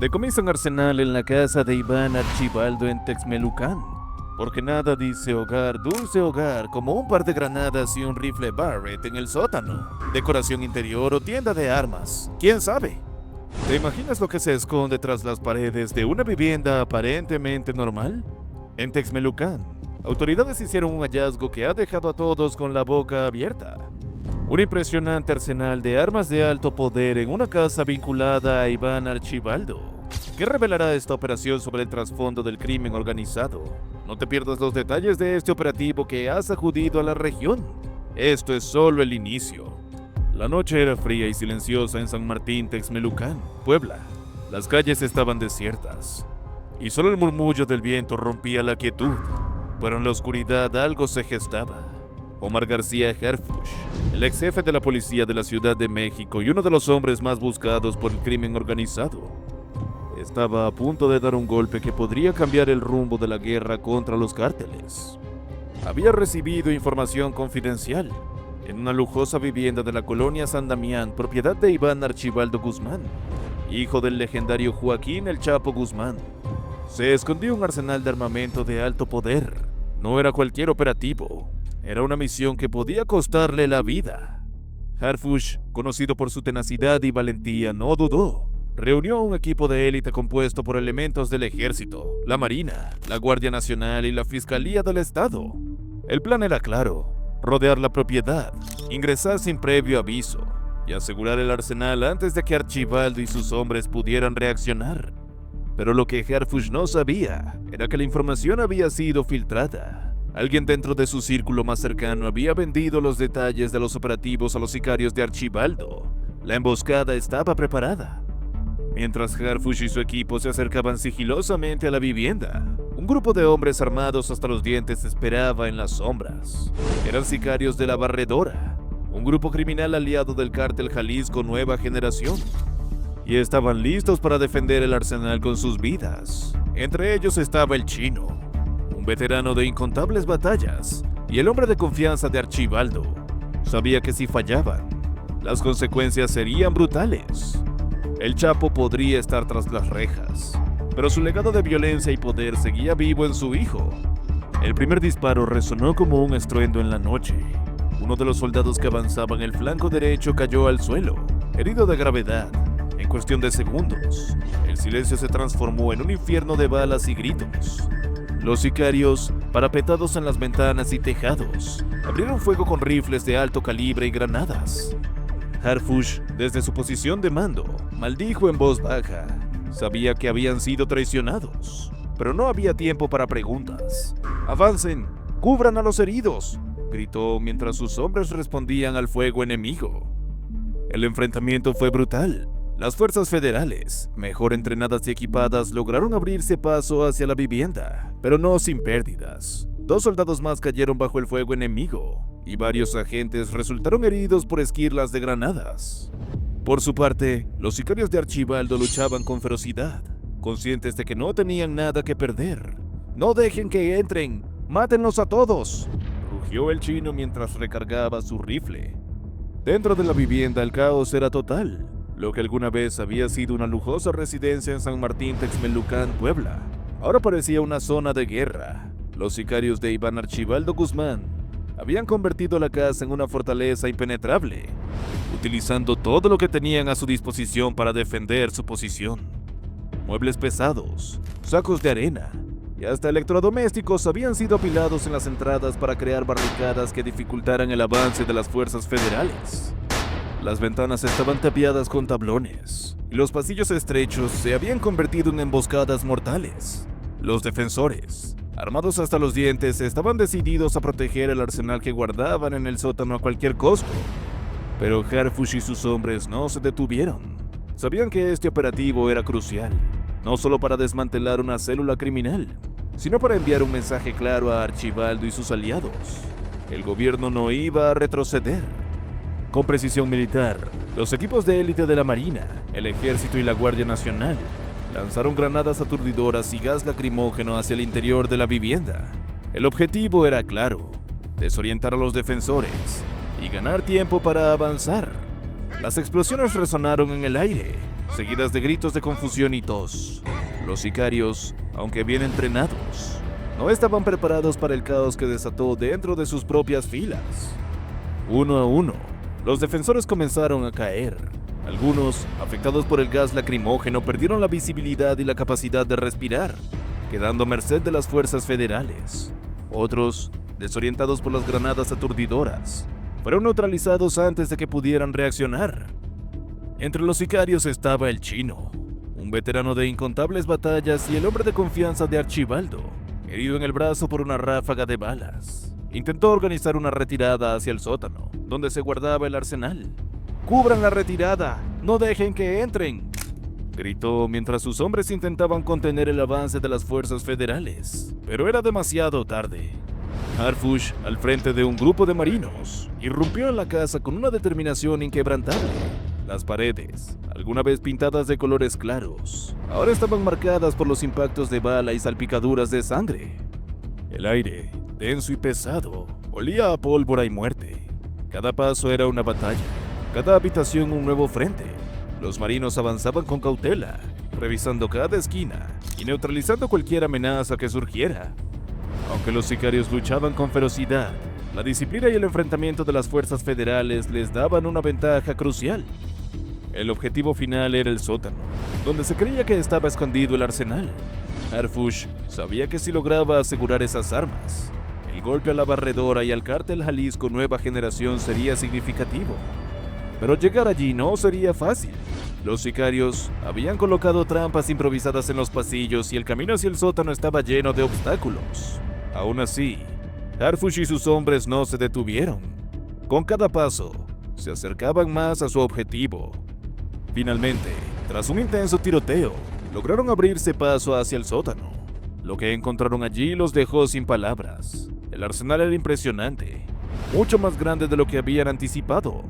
Decomisan arsenal en la casa de Iván Archibaldo en Texmelucan. Porque nada dice hogar, dulce hogar, como un par de granadas y un rifle Barrett en el sótano. Decoración interior o tienda de armas, ¿quién sabe? ¿Te imaginas lo que se esconde tras las paredes de una vivienda aparentemente normal? En Texmelucan, autoridades hicieron un hallazgo que ha dejado a todos con la boca abierta. Un impresionante arsenal de armas de alto poder en una casa vinculada a Iván Archibaldo. ¿Qué revelará esta operación sobre el trasfondo del crimen organizado? No te pierdas los detalles de este operativo que ha sacudido a la región. Esto es solo el inicio. La noche era fría y silenciosa en San Martín Texmelucan, Puebla. Las calles estaban desiertas y solo el murmullo del viento rompía la quietud. Pero en la oscuridad algo se gestaba. Omar García Harfuch, el ex jefe de la policía de la Ciudad de México y uno de los hombres más buscados por el crimen organizado, estaba a punto de dar un golpe que podría cambiar el rumbo de la guerra contra los cárteles. Había recibido información confidencial en una lujosa vivienda de la colonia San Damián, propiedad de Iván Archibaldo Guzmán, hijo del legendario Joaquín El Chapo Guzmán. Se escondía un arsenal de armamento de alto poder. No era cualquier operativo. Era una misión que podía costarle la vida. Harfuch, conocido por su tenacidad y valentía, no dudó. Reunió un equipo de élite compuesto por elementos del ejército, la marina, la Guardia Nacional y la Fiscalía del Estado. El plan era claro: rodear la propiedad, ingresar sin previo aviso y asegurar el arsenal antes de que Archibaldo y sus hombres pudieran reaccionar. Pero lo que Harfuch no sabía era que la información había sido filtrada. Alguien dentro de su círculo más cercano había vendido los detalles de los operativos a los sicarios de Archibaldo. La emboscada estaba preparada. Mientras Harfuch y su equipo se acercaban sigilosamente a la vivienda, un grupo de hombres armados hasta los dientes esperaba en las sombras. Eran sicarios de la Barredora, un grupo criminal aliado del cártel Jalisco Nueva Generación, y estaban listos para defender el arsenal con sus vidas. Entre ellos estaba el Chino, un veterano de incontables batallas y el hombre de confianza de Archibaldo. Sabía que si fallaban, las consecuencias serían brutales. El Chapo podría estar tras las rejas, pero su legado de violencia y poder seguía vivo en su hijo. El primer disparo resonó como un estruendo en la noche. Uno de los soldados que avanzaba en el flanco derecho cayó al suelo, herido de gravedad. En cuestión de segundos, el silencio se transformó en un infierno de balas y gritos. Los sicarios, parapetados en las ventanas y tejados, abrieron fuego con rifles de alto calibre y granadas. Harfuch, desde su posición de mando, maldijo en voz baja. Sabía que habían sido traicionados, pero no había tiempo para preguntas. ¡Avancen! ¡Cubran a los heridos!, gritó mientras sus hombres respondían al fuego enemigo. El enfrentamiento fue brutal. Las fuerzas federales, mejor entrenadas y equipadas, lograron abrirse paso hacia la vivienda, pero no sin pérdidas. 2 soldados más cayeron bajo el fuego enemigo, y varios agentes resultaron heridos por esquirlas de granadas. Por su parte, los sicarios de Archibaldo luchaban con ferocidad, conscientes de que no tenían nada que perder. ¡No dejen que entren! ¡Mátenlos a todos!, rugió el Chino mientras recargaba su rifle. Dentro de la vivienda el caos era total. Lo que alguna vez había sido una lujosa residencia en San Martín Texmelucan, Puebla, ahora parecía una zona de guerra. Los sicarios de Iván Archibaldo Guzmán habían convertido la casa en una fortaleza impenetrable, utilizando todo lo que tenían a su disposición para defender su posición. Muebles pesados, sacos de arena y hasta electrodomésticos habían sido apilados en las entradas para crear barricadas que dificultaran el avance de las fuerzas federales. Las ventanas estaban tapiadas con tablones, y los pasillos estrechos se habían convertido en emboscadas mortales. Los defensores, armados hasta los dientes, estaban decididos a proteger el arsenal que guardaban en el sótano a cualquier costo. Pero Harfuch y sus hombres no se detuvieron. Sabían que este operativo era crucial, no solo para desmantelar una célula criminal, sino para enviar un mensaje claro a Archibaldo y sus aliados. El gobierno no iba a retroceder. Con precisión militar, los equipos de élite de la Marina, el Ejército y la Guardia Nacional lanzaron granadas aturdidoras y gas lacrimógeno hacia el interior de la vivienda. El objetivo era claro: desorientar a los defensores y ganar tiempo para avanzar. Las explosiones resonaron en el aire, seguidas de gritos de confusión y tos. Los sicarios, aunque bien entrenados, no estaban preparados para el caos que desató dentro de sus propias filas. Uno a uno, los defensores comenzaron a caer. Algunos, afectados por el gas lacrimógeno, perdieron la visibilidad y la capacidad de respirar, quedando a merced de las fuerzas federales. Otros, desorientados por las granadas aturdidoras, fueron neutralizados antes de que pudieran reaccionar. Entre los sicarios estaba el chino, un veterano de incontables batallas y el hombre de confianza de Archibaldo, herido en el brazo por una ráfaga de balas. Intentó organizar una retirada hacia el sótano, donde se guardaba el arsenal. ¡Cubran la retirada! ¡No dejen que entren!, gritó mientras sus hombres intentaban contener el avance de las fuerzas federales. Pero era demasiado tarde. Harfush, al frente de un grupo de marinos, irrumpió en la casa con una determinación inquebrantable. Las paredes, alguna vez pintadas de colores claros, ahora estaban marcadas por los impactos de bala y salpicaduras de sangre. El aire, denso y pesado, olía a pólvora y muerte. Cada paso era una batalla, cada habitación un nuevo frente. Los marinos avanzaban con cautela, revisando cada esquina y neutralizando cualquier amenaza que surgiera. Aunque los sicarios luchaban con ferocidad, la disciplina y el enfrentamiento de las fuerzas federales les daban una ventaja crucial. El objetivo final era el sótano, donde se creía que estaba escondido el arsenal. Harfush sabía que si lograba asegurar esas armas, el golpe a la barredora y al cártel Jalisco Nueva Generación sería significativo. Pero llegar allí no sería fácil. Los sicarios habían colocado trampas improvisadas en los pasillos y el camino hacia el sótano estaba lleno de obstáculos. Aún así, Harfush y sus hombres no se detuvieron. Con cada paso, se acercaban más a su objetivo. Finalmente, tras un intenso tiroteo, lograron abrirse paso hacia el sótano. Lo que encontraron allí los dejó sin palabras. El arsenal era impresionante, mucho más grande de lo que habían anticipado.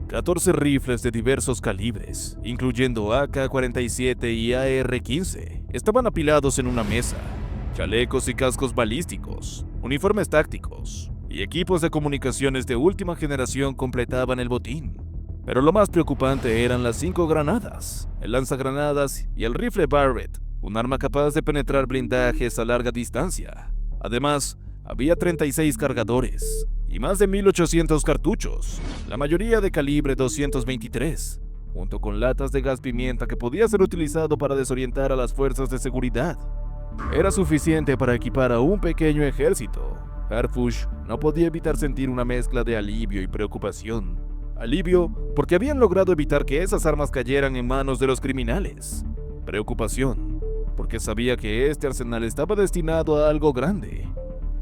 14 rifles de diversos calibres, incluyendo AK-47 y AR-15, estaban apilados en una mesa. Chalecos y cascos balísticos, uniformes tácticos y equipos de comunicaciones de última generación completaban el botín. Pero lo más preocupante eran las 5 granadas, el lanzagranadas y el rifle Barrett, un arma capaz de penetrar blindajes a larga distancia. Además, había 36 cargadores y más de 1800 cartuchos, la mayoría de calibre 223, junto con latas de gas pimienta que podía ser utilizado para desorientar a las fuerzas de seguridad. Era suficiente para equipar a un pequeño ejército. Harfush no podía evitar sentir una mezcla de alivio y preocupación. Alivio porque habían logrado evitar que esas armas cayeran en manos de los criminales. Preocupación porque sabía que este arsenal estaba destinado a algo grande,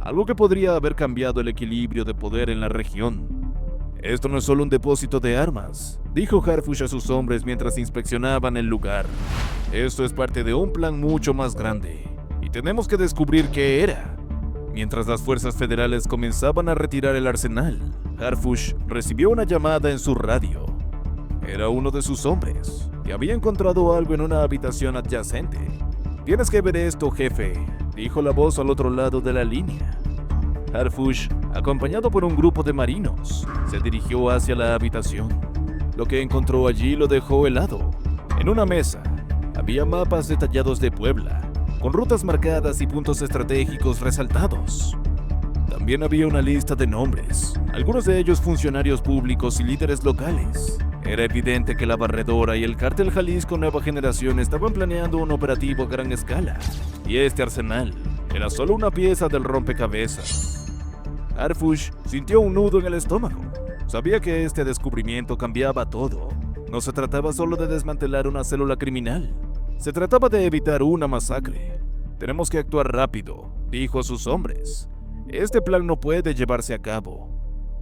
algo que podría haber cambiado el equilibrio de poder en la región. Esto no es solo un depósito de armas, dijo Harfush a sus hombres mientras inspeccionaban el lugar. Esto es parte de un plan mucho más grande, y tenemos que descubrir qué era. Mientras las fuerzas federales comenzaban a retirar el arsenal, Harfush recibió una llamada en su radio. Era uno de sus hombres, que había encontrado algo en una habitación adyacente. «Tienes que ver esto, jefe», dijo la voz al otro lado de la línea. Harfush, acompañado por un grupo de marinos, se dirigió hacia la habitación. Lo que encontró allí lo dejó helado. En una mesa, había mapas detallados de Puebla, con rutas marcadas y puntos estratégicos resaltados. También había una lista de nombres, algunos de ellos funcionarios públicos y líderes locales. Era evidente que la barredora y el cártel Jalisco Nueva Generación estaban planeando un operativo a gran escala, y este arsenal era solo una pieza del rompecabezas. Harfush sintió un nudo en el estómago. Sabía que este descubrimiento cambiaba todo. No se trataba solo de desmantelar una célula criminal, se trataba de evitar una masacre. «Tenemos que actuar rápido», dijo a sus hombres. «Este plan no puede llevarse a cabo».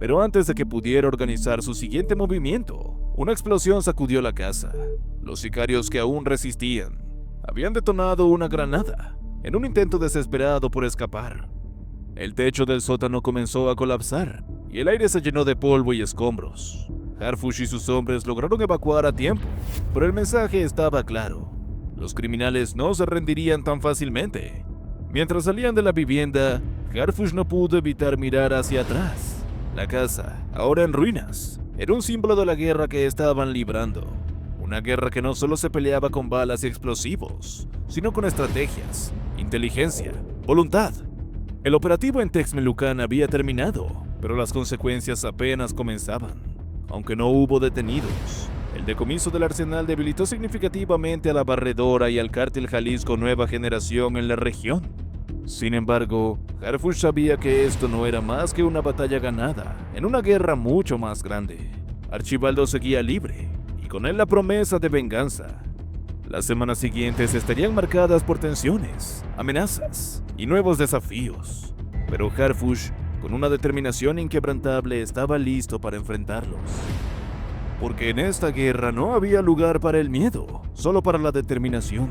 Pero antes de que pudiera organizar su siguiente movimiento, una explosión sacudió la casa. Los sicarios que aún resistían habían detonado una granada, en un intento desesperado por escapar. El techo del sótano comenzó a colapsar, y el aire se llenó de polvo y escombros. Harfush y sus hombres lograron evacuar a tiempo, pero el mensaje estaba claro. Los criminales no se rendirían tan fácilmente. Mientras salían de la vivienda, Harfush no pudo evitar mirar hacia atrás. La casa, ahora en ruinas, era un símbolo de la guerra que estaban librando. Un Una guerra que no solo se peleaba con balas y explosivos, sino con estrategias, inteligencia, voluntad. El operativo en Texmelucan había terminado, pero las consecuencias apenas comenzaban. Aunque no hubo detenidos, el decomiso del arsenal debilitó significativamente a la Barredora y al cártel Jalisco Nueva Generación en la región. Sin embargo, Harfush sabía que esto no era más que una batalla ganada en una guerra mucho más grande. Archibaldo seguía libre, y con él la promesa de venganza. Las semanas siguientes estarían marcadas por tensiones, amenazas y nuevos desafíos. Pero Harfush, con una determinación inquebrantable, estaba listo para enfrentarlos. Porque en esta guerra no había lugar para el miedo, solo para la determinación.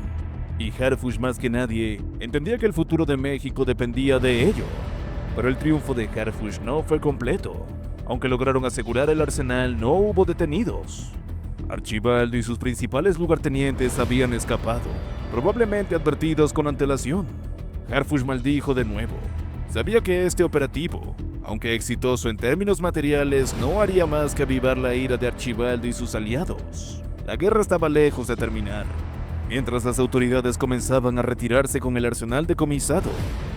Y Harfush más que nadie entendía que el futuro de México dependía de ello. Pero el triunfo de Harfush no fue completo. Aunque lograron asegurar el arsenal, no hubo detenidos. Archibaldo y sus principales lugartenientes habían escapado, probablemente advertidos con antelación. Harfush maldijo de nuevo. Sabía que este operativo, aunque exitoso en términos materiales, no haría más que avivar la ira de Archibaldo y sus aliados. La guerra estaba lejos de terminar. Mientras las autoridades comenzaban a retirarse con el arsenal decomisado,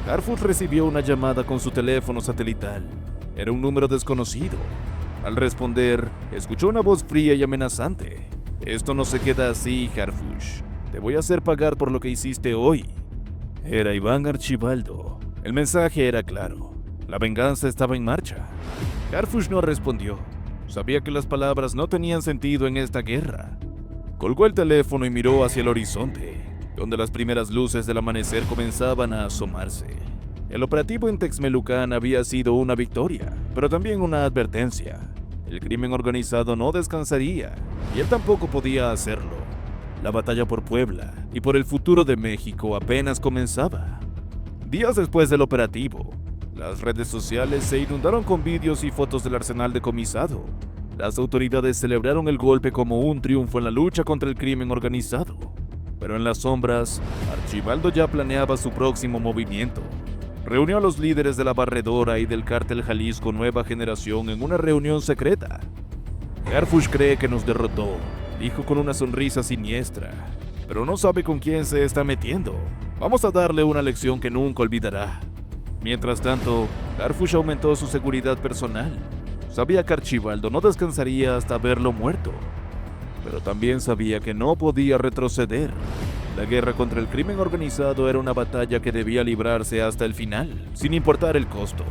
Harfush recibió una llamada con su teléfono satelital. Era un número desconocido. Al responder, escuchó una voz fría y amenazante. «Esto no se queda así, Harfush. Te voy a hacer pagar por lo que hiciste hoy». Era Iván Archibaldo. El mensaje era claro. La venganza estaba en marcha. Harfush no respondió. Sabía que las palabras no tenían sentido en esta guerra. Colgó el teléfono y miró hacia el horizonte, donde las primeras luces del amanecer comenzaban a asomarse. El operativo en Texmelucan había sido una victoria, pero también una advertencia. El crimen organizado no descansaría, y él tampoco podía hacerlo. La batalla por Puebla y por el futuro de México apenas comenzaba. Días después del operativo, las redes sociales se inundaron con vídeos y fotos del arsenal decomisado. Las autoridades celebraron el golpe como un triunfo en la lucha contra el crimen organizado. Pero en las sombras, Archibaldo ya planeaba su próximo movimiento. Reunió a los líderes de la Barredora y del cártel Jalisco Nueva Generación en una reunión secreta. Harfush cree que nos derrotó, dijo con una sonrisa siniestra, pero no sabe con quién se está metiendo. Vamos a darle una lección que nunca olvidará. Mientras tanto, Harfush aumentó su seguridad personal. Sabía que Archibaldo no descansaría hasta verlo muerto, pero también sabía que no podía retroceder. La guerra contra el crimen organizado era una batalla que debía librarse hasta el final, sin importar el costo.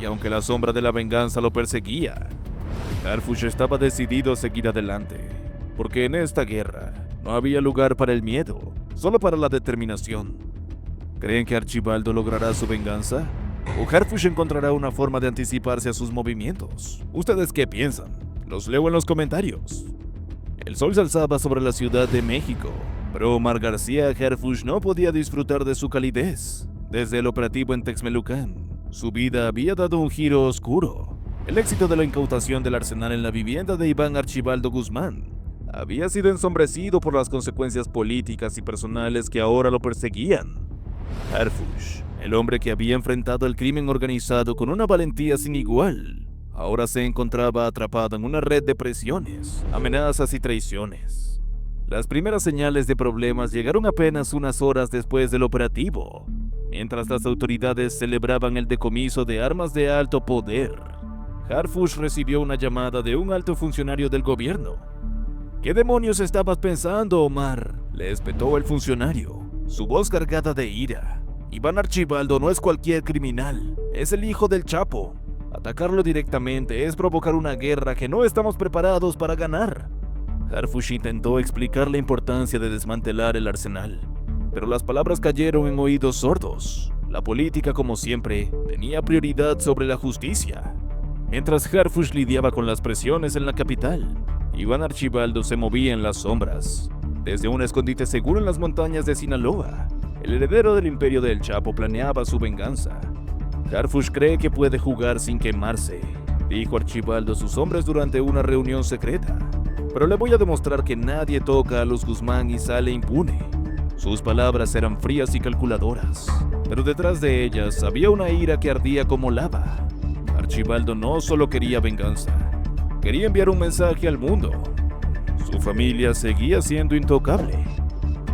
Y aunque la sombra de la venganza lo perseguía, Harfush estaba decidido a seguir adelante, porque en esta guerra no había lugar para el miedo, solo para la determinación. ¿Creen que Archibaldo logrará su venganza? ¿O Harfush encontrará una forma de anticiparse a sus movimientos? ¿Ustedes qué piensan? Los leo en los comentarios. El sol se alzaba sobre la Ciudad de México, pero Omar García Harfush no podía disfrutar de su calidez. Desde el operativo en Texmelucan, su vida había dado un giro oscuro. El éxito de la incautación del arsenal en la vivienda de Iván Archibaldo Guzmán había sido ensombrecido por las consecuencias políticas y personales que ahora lo perseguían. Harfush, el hombre que había enfrentado el crimen organizado con una valentía sin igual, ahora se encontraba atrapado en una red de presiones, amenazas y traiciones. Las primeras señales de problemas llegaron apenas unas horas después del operativo, mientras las autoridades celebraban el decomiso de armas de alto poder. Harfush recibió una llamada de un alto funcionario del gobierno. ¿Qué demonios estabas pensando, Omar?, le espetó el funcionario, su voz cargada de ira. Iván Archibaldo no es cualquier criminal, es el hijo del Chapo. Atacarlo directamente es provocar una guerra que no estamos preparados para ganar. Harfush intentó explicar la importancia de desmantelar el arsenal, pero las palabras cayeron en oídos sordos. La política, como siempre, tenía prioridad sobre la justicia. Mientras Harfush lidiaba con las presiones en la capital, Iván Archibaldo se movía en las sombras. Desde un escondite seguro en las montañas de Sinaloa, el heredero del imperio del Chapo planeaba su venganza. Harfush cree que puede jugar sin quemarse, dijo Archibaldo a sus hombres durante una reunión secreta. Pero le voy a demostrar que nadie toca a los Guzmán y sale impune. Sus palabras eran frías y calculadoras, pero detrás de ellas había una ira que ardía como lava. Archibaldo no solo quería venganza, quería enviar un mensaje al mundo. Su familia seguía siendo intocable.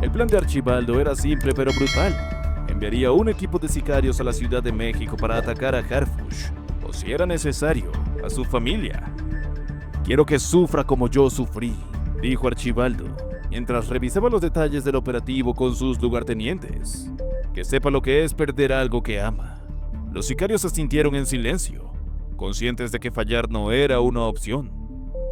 El plan de Archibaldo era simple pero brutal. Enviaría un equipo de sicarios a la Ciudad de México para atacar a Harfush, o si era necesario, a su familia. «Quiero que sufra como yo sufrí», dijo Archibaldo, mientras revisaba los detalles del operativo con sus lugartenientes. «Que sepa lo que es perder algo que ama». Los sicarios asintieron en silencio, conscientes de que fallar no era una opción.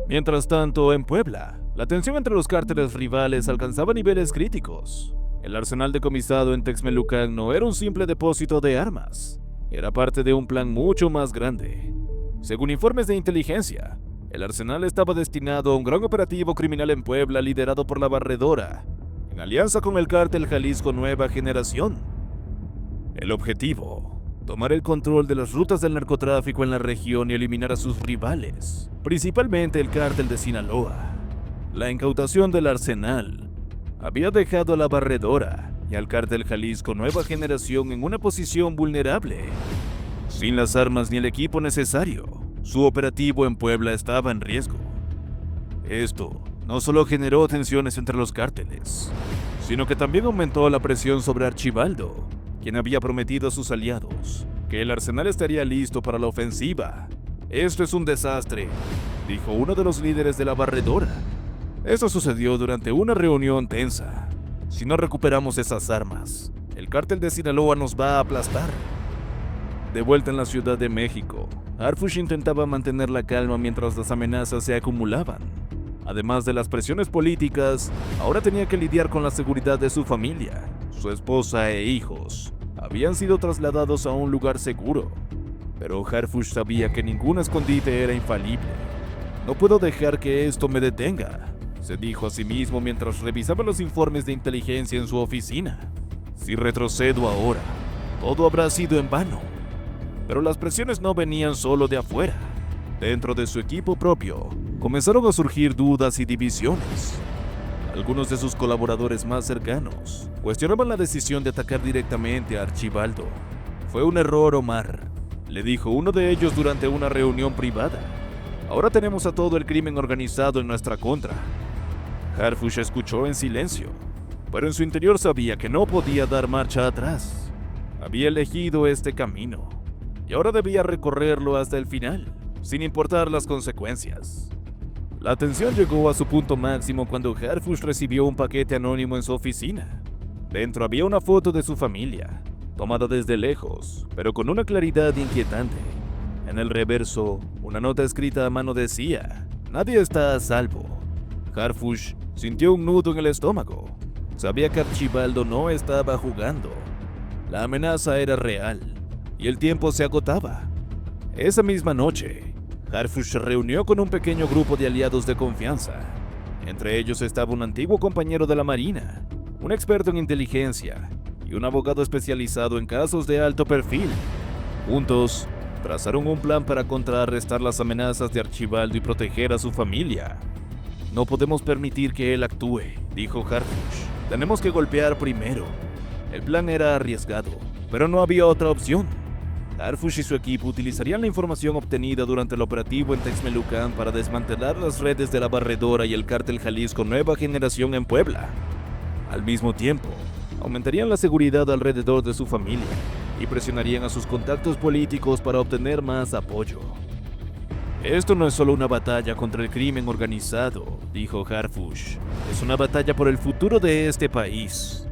Mientras tanto, en Puebla, la tensión entre los cárteles rivales alcanzaba niveles críticos. El arsenal decomisado en Texmelucan no era un simple depósito de armas, era parte de un plan mucho más grande. Según informes de inteligencia, el arsenal estaba destinado a un gran operativo criminal en Puebla liderado por la Barredora, en alianza con el cártel Jalisco Nueva Generación. El objetivo: tomar el control de las rutas del narcotráfico en la región y eliminar a sus rivales, principalmente el cártel de Sinaloa. La incautación del arsenal había dejado a la Barredora y al cártel Jalisco Nueva Generación en una posición vulnerable. Sin las armas ni el equipo necesario, su operativo en Puebla estaba en riesgo. Esto no solo generó tensiones entre los cárteles, sino que también aumentó la presión sobre Archibaldo, quien había prometido a sus aliados que el arsenal estaría listo para la ofensiva. «Esto es un desastre», dijo uno de los líderes de la Barredora. Esto sucedió durante una reunión tensa. «Si no recuperamos esas armas, el cártel de Sinaloa nos va a aplastar». De vuelta en la Ciudad de México, Harfush intentaba mantener la calma mientras las amenazas se acumulaban. Además de las presiones políticas, ahora tenía que lidiar con la seguridad de su familia. Su esposa e hijos habían sido trasladados a un lugar seguro, pero Harfush sabía que ningún escondite era infalible. «No puedo dejar que esto me detenga», se dijo a sí mismo mientras revisaba los informes de inteligencia en su oficina. «Si retrocedo ahora, todo habrá sido en vano». Pero las presiones no venían solo de afuera. Dentro de su equipo propio, comenzaron a surgir dudas y divisiones. Algunos de sus colaboradores más cercanos cuestionaban la decisión de atacar directamente a Archibaldo. «Fue un error, Omar», le dijo uno de ellos durante una reunión privada. «Ahora tenemos a todo el crimen organizado en nuestra contra». Harfush escuchó en silencio, pero en su interior sabía que no podía dar marcha atrás. Había elegido este camino, y ahora debía recorrerlo hasta el final, sin importar las consecuencias. La tensión llegó a su punto máximo cuando Harfush recibió un paquete anónimo en su oficina. Dentro había una foto de su familia, tomada desde lejos, pero con una claridad inquietante. En el reverso, una nota escrita a mano decía: «Nadie está a salvo». Harfush sintió un nudo en el estómago. Sabía que Archibaldo no estaba jugando. La amenaza era real, y el tiempo se agotaba. Esa misma noche, Harfush se reunió con un pequeño grupo de aliados de confianza. Entre ellos estaba un antiguo compañero de la Marina, un experto en inteligencia y un abogado especializado en casos de alto perfil. Juntos, trazaron un plan para contrarrestar las amenazas de Archibaldo y proteger a su familia. «No podemos permitir que él actúe», dijo Harfush. «Tenemos que golpear primero». El plan era arriesgado, pero no había otra opción. Harfush y su equipo utilizarían la información obtenida durante el operativo en Texmelucan para desmantelar las redes de la Barredora y el cártel Jalisco Nueva Generación en Puebla. Al mismo tiempo, aumentarían la seguridad alrededor de su familia y presionarían a sus contactos políticos para obtener más apoyo. «Esto no es solo una batalla contra el crimen organizado», dijo Harfush. «Es una batalla por el futuro de este país».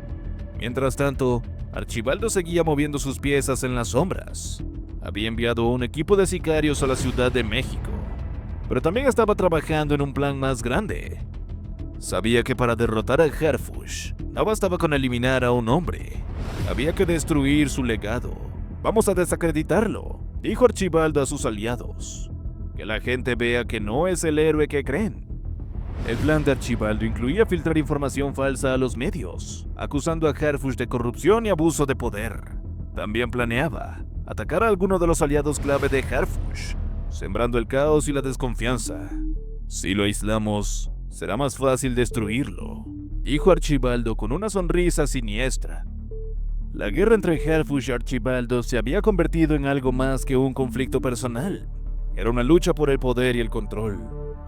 Mientras tanto, Archibaldo seguía moviendo sus piezas en las sombras. Había enviado un equipo de sicarios a la Ciudad de México, pero también estaba trabajando en un plan más grande. Sabía que para derrotar a Harfush no bastaba con eliminar a un hombre, había que destruir su legado. «Vamos a desacreditarlo», dijo Archibaldo a sus aliados. «Que la gente vea que no es el héroe que creen». El plan de Archibaldo incluía filtrar información falsa a los medios, acusando a Harfush de corrupción y abuso de poder. También planeaba atacar a alguno de los aliados clave de Harfush, sembrando el caos y la desconfianza. «Si lo aislamos, será más fácil destruirlo», dijo Archibaldo con una sonrisa siniestra. La guerra entre Harfush y Archibaldo se había convertido en algo más que un conflicto personal. Era una lucha por el poder y el control.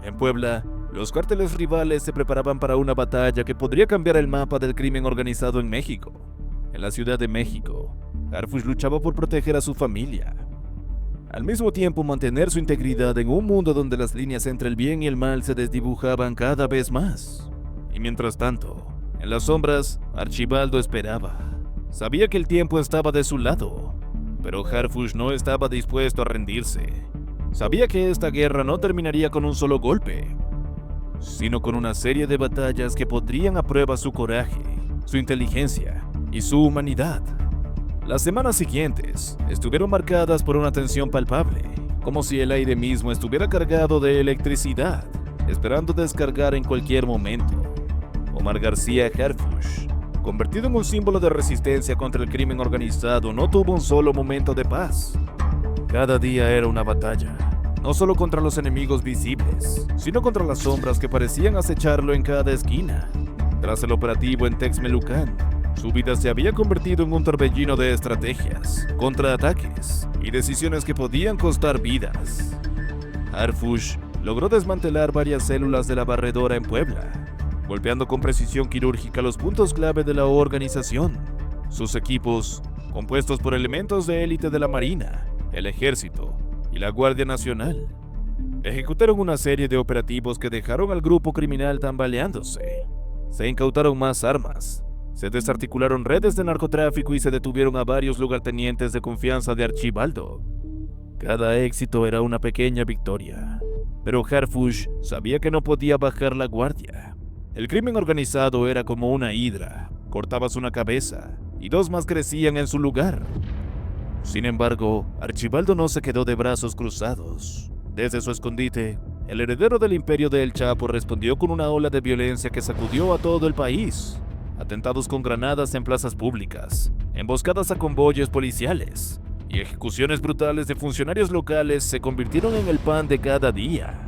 En Puebla, Los cárteles rivales se preparaban para una batalla que podría cambiar el mapa del crimen organizado en México. En la Ciudad de México, Harfush luchaba por proteger a su familia. Al mismo tiempo, mantener su integridad en un mundo donde las líneas entre el bien y el mal se desdibujaban cada vez más. Y mientras tanto, en las sombras, Archibaldo esperaba. Sabía que el tiempo estaba de su lado, pero Harfush no estaba dispuesto a rendirse. Sabía que esta guerra no terminaría con un solo golpe, sino con una serie de batallas que pondrían a prueba su coraje, su inteligencia y su humanidad. Las semanas siguientes estuvieron marcadas por una tensión palpable, como si el aire mismo estuviera cargado de electricidad, esperando descargar en cualquier momento. Omar García Harfush, convertido en un símbolo de resistencia contra el crimen organizado, no tuvo un solo momento de paz. Cada día era una batalla, no solo contra los enemigos visibles, sino contra las sombras que parecían acecharlo en cada esquina. Tras el operativo en Texmelucan, su vida se había convertido en un torbellino de estrategias, contraataques y decisiones que podían costar vidas. Harfush logró desmantelar varias células de la Barredora en Puebla, golpeando con precisión quirúrgica los puntos clave de la organización. Sus equipos, compuestos por elementos de élite de la Marina, el Ejército y la Guardia Nacional, ejecutaron una serie de operativos que dejaron al grupo criminal tambaleándose. Se incautaron más armas, se desarticularon redes de narcotráfico y se detuvieron a varios lugartenientes de confianza de Archibaldo. Cada éxito era una pequeña victoria, pero Harfush sabía que no podía bajar la guardia. El crimen organizado era como una hidra, cortabas una cabeza y dos más crecían en su lugar. Sin embargo, Archibaldo no se quedó de brazos cruzados. Desde su escondite, el heredero del imperio de El Chapo respondió con una ola de violencia que sacudió a todo el país. Atentados con granadas en plazas públicas, emboscadas a convoyes policiales y ejecuciones brutales de funcionarios locales se convirtieron en el pan de cada día.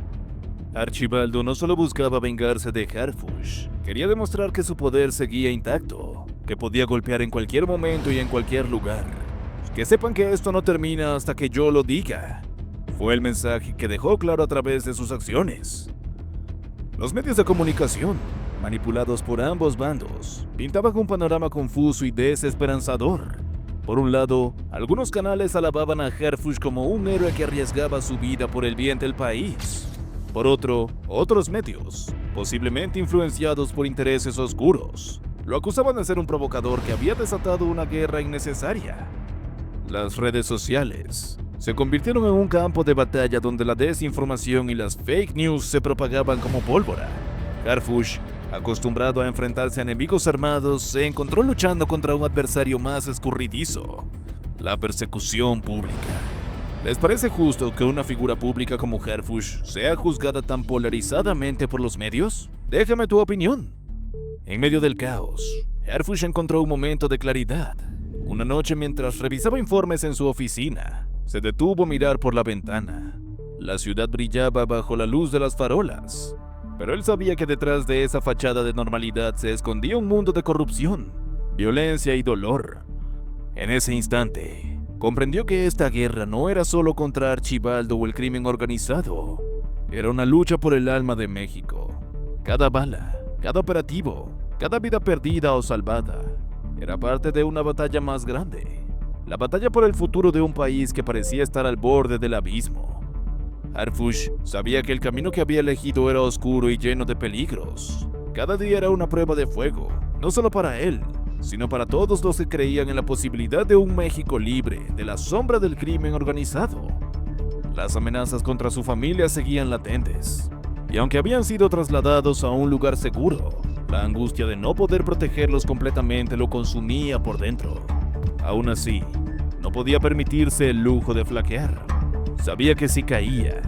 Archibaldo no solo buscaba vengarse de Harfush, quería demostrar que su poder seguía intacto, que podía golpear en cualquier momento y en cualquier lugar. Que sepan que esto no termina hasta que yo lo diga, fue el mensaje que dejó claro a través de sus acciones. Los medios de comunicación, manipulados por ambos bandos, pintaban un panorama confuso y desesperanzador. Por un lado, algunos canales alababan a Harfush como un héroe que arriesgaba su vida por el bien del país. Por otro, otros medios, posiblemente influenciados por intereses oscuros, lo acusaban de ser un provocador que había desatado una guerra innecesaria. Las redes sociales se convirtieron en un campo de batalla donde la desinformación y las fake news se propagaban como pólvora. Harfush, acostumbrado a enfrentarse a enemigos armados, se encontró luchando contra un adversario más escurridizo: la persecución pública. ¿Les parece justo que una figura pública como Harfush sea juzgada tan polarizadamente por los medios? Déjame tu opinión. En medio del caos, Harfush encontró un momento de claridad. Una noche, mientras revisaba informes en su oficina, se detuvo a mirar por la ventana. La ciudad brillaba bajo la luz de las farolas, pero él sabía que detrás de esa fachada de normalidad se escondía un mundo de corrupción, violencia y dolor. En ese instante, comprendió que esta guerra no era solo contra Archibaldo o el crimen organizado. Era una lucha por el alma de México. Cada bala, cada operativo, cada vida perdida o salvada era parte de una batalla más grande. La batalla por el futuro de un país que parecía estar al borde del abismo. Harfush sabía que el camino que había elegido era oscuro y lleno de peligros. Cada día era una prueba de fuego, no solo para él, sino para todos los que creían en la posibilidad de un México libre de la sombra del crimen organizado. Las amenazas contra su familia seguían latentes, y aunque habían sido trasladados a un lugar seguro, la angustia de no poder protegerlos completamente lo consumía por dentro. Aún así, no podía permitirse el lujo de flaquear. Sabía que si caía,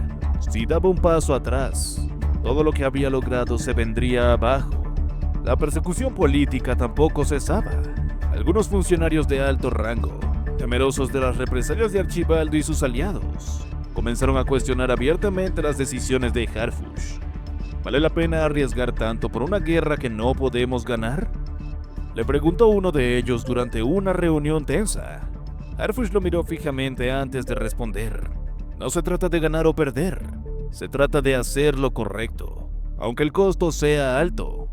si daba un paso atrás, todo lo que había logrado se vendría abajo. La persecución política tampoco cesaba. Algunos funcionarios de alto rango, temerosos de las represalias de Archibaldo y sus aliados, comenzaron a cuestionar abiertamente las decisiones de Harfush. ¿Vale la pena arriesgar tanto por una guerra que no podemos ganar?, le preguntó uno de ellos durante una reunión tensa. Harfush lo miró fijamente antes de responder. No se trata de ganar o perder, se trata de hacer lo correcto. aunque el costo sea alto.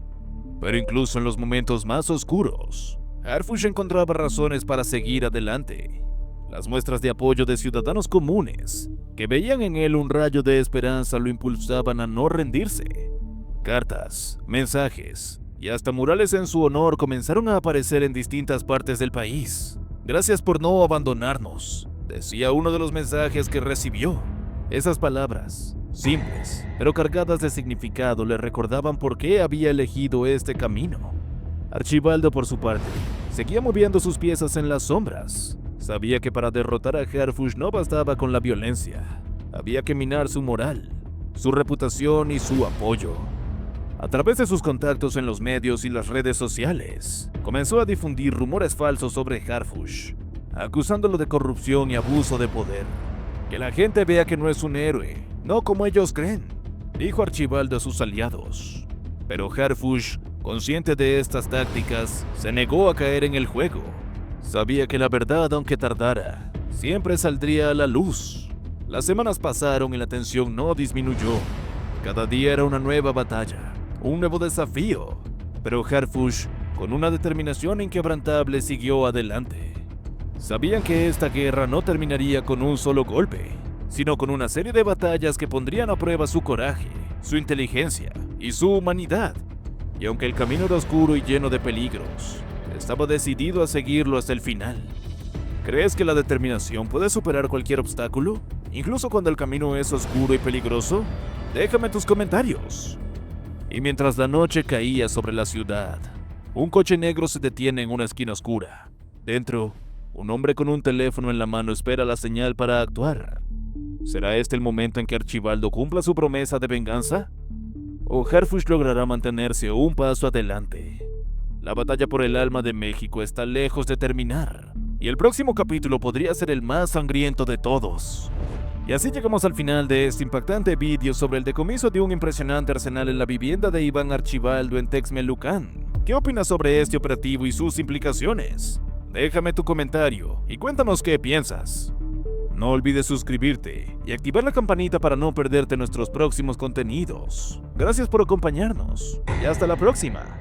Pero incluso en los momentos más oscuros, Harfush encontraba razones para seguir adelante. Las muestras de apoyo de ciudadanos comunes, que veían en él un rayo de esperanza, lo impulsaban a no rendirse. Cartas, mensajes y hasta murales en su honor comenzaron a aparecer en distintas partes del país. «Gracias por no abandonarnos», decía uno de los mensajes que recibió. Esas palabras, simples, pero cargadas de significado, le recordaban por qué había elegido este camino. Archibaldo, por su parte, seguía moviendo sus piezas en las sombras. Sabía que para derrotar a Harfush no bastaba con la violencia. Había que minar su moral, su reputación y su apoyo. A través de sus contactos en los medios y las redes sociales, comenzó a difundir rumores falsos sobre Harfush, acusándolo de corrupción y abuso de poder. «Que la gente vea que no es un héroe, no como ellos creen», dijo Archibaldo a sus aliados. Pero Harfush, consciente de estas tácticas, se negó a caer en el juego. Sabía que la verdad, aunque tardara, siempre saldría a la luz. Las semanas pasaron y la tensión no disminuyó. Cada día era una nueva batalla, un nuevo desafío. Pero Harfush, con una determinación inquebrantable, siguió adelante. Sabían que esta guerra no terminaría con un solo golpe, sino con una serie de batallas que pondrían a prueba su coraje, su inteligencia y su humanidad. Y aunque el camino era oscuro y lleno de peligros, estaba decidido a seguirlo hasta el final. ¿Crees que la determinación puede superar cualquier obstáculo, incluso cuando el camino es oscuro y peligroso? Déjame tus comentarios. Y mientras la noche caía sobre la ciudad, un coche negro se detiene en una esquina oscura. Dentro, un hombre con un teléfono en la mano espera la señal para actuar. ¿Será este el momento en que Archibaldo cumpla su promesa de venganza? ¿O Harfush logrará mantenerse un paso adelante? La batalla por el alma de México está lejos de terminar, y el próximo capítulo podría ser el más sangriento de todos. Y así llegamos al final de este impactante vídeo sobre el decomiso de un impresionante arsenal en la vivienda de Iván Archibaldo en Texmelucan. ¿Qué opinas sobre este operativo y sus implicaciones? Déjame tu comentario y cuéntanos qué piensas. No olvides suscribirte y activar la campanita para no perderte nuestros próximos contenidos. Gracias por acompañarnos y hasta la próxima.